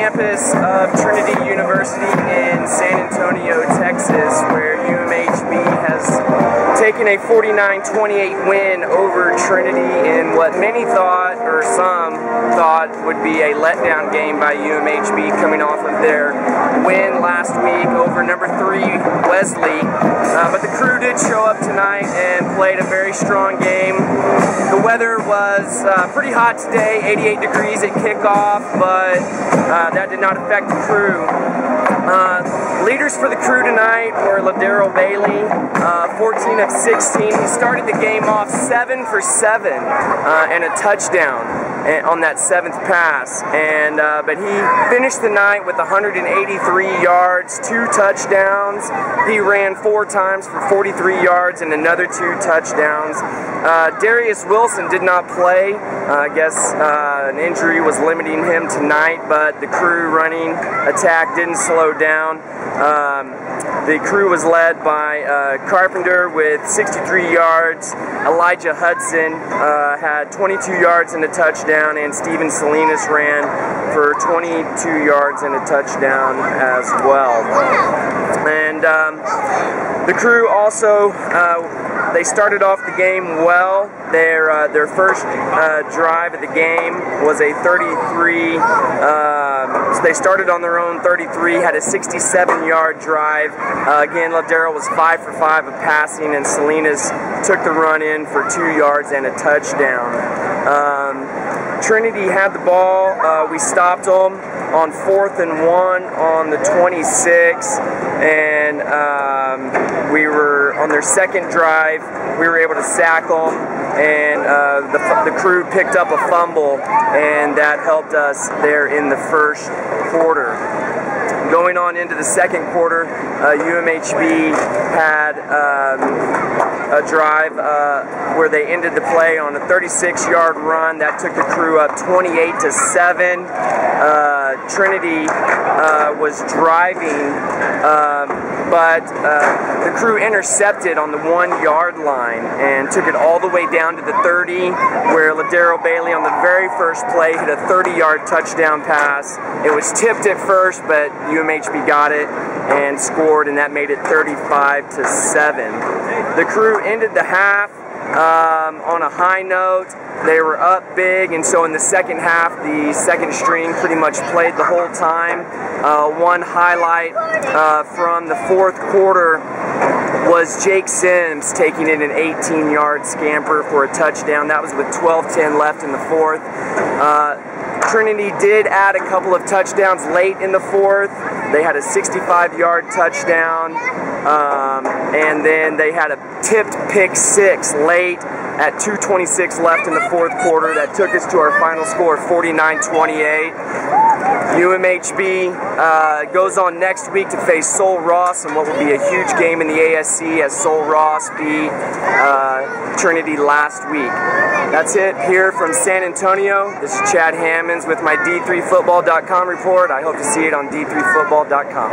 campus of Trinity University in San Antonio, Texas, where UMHB has taken a 49-28 win over Trinity in what many thought, or some thought, would be a letdown game by UMHB coming off of their win last week over number 3 Wesley. But the crew did show up tonight and played a very strong game. The weather was pretty hot today, 88 degrees at kickoff, but that did not affect the crew. Leaders for the crew tonight were Ladero Bailey, 14 of 16. He started the game off 7 for 7 and a touchdown on that 7th pass, but he finished the night with 183 yards, 2 touchdowns. He ran 4 times for 43 yards and another 2 touchdowns. Darius Wilson did not play. I guess an injury was limiting him tonight, but the crew running attack didn't slow down. The crew was led by Carpenter with 63 yards. Elijah Hudson had 22 yards and a touchdown, and Steven Salinas ran for 22 yards and a touchdown as well. And the crew also, they started off the game well. Their first drive of the game was a 33. So they started on their own 33, had a 67-yard drive. Again, Ladero was 5 for 5 of passing, and Salinas took the run in for 2 yards and a touchdown. Trinity had the ball. We stopped them on 4th and 1 on the 26, and we were on their second drive. We were able to sack them, and the crew picked up a fumble, and that helped us there in the first quarter. Going on into the second quarter, UMHB had a drive where they ended the play on a 36-yard run that took the crew up 28-7. Trinity was driving, but the crew intercepted on the 1-yard line and took it all the way down to the 30, where Ladero Bailey on the very first play hit a 30-yard touchdown pass. It was tipped at first, but UMHB got it and scored, and that made it 35-7. The crew ended the half on a high note. They were up big, and so in the second half, the second string pretty much played the whole time. One highlight from the fourth quarter was Jake Sims taking in an 18-yard scamper for a touchdown. That was with 12:10 left in the fourth. Trinity did add a couple of touchdowns late in the fourth. They had a 65-yard touchdown, and then they had a tipped pick 6 late at 2:26 left in the fourth quarter. That took us to our final score, 49-28. UMHB goes on next week to face Sol Ross in what will be a huge game in the ASC, as Sol Ross beat Trinity last week. That's it here from San Antonio. This is Chad Hammonds with my D3Football.com report. I hope to see it on D3Football.com.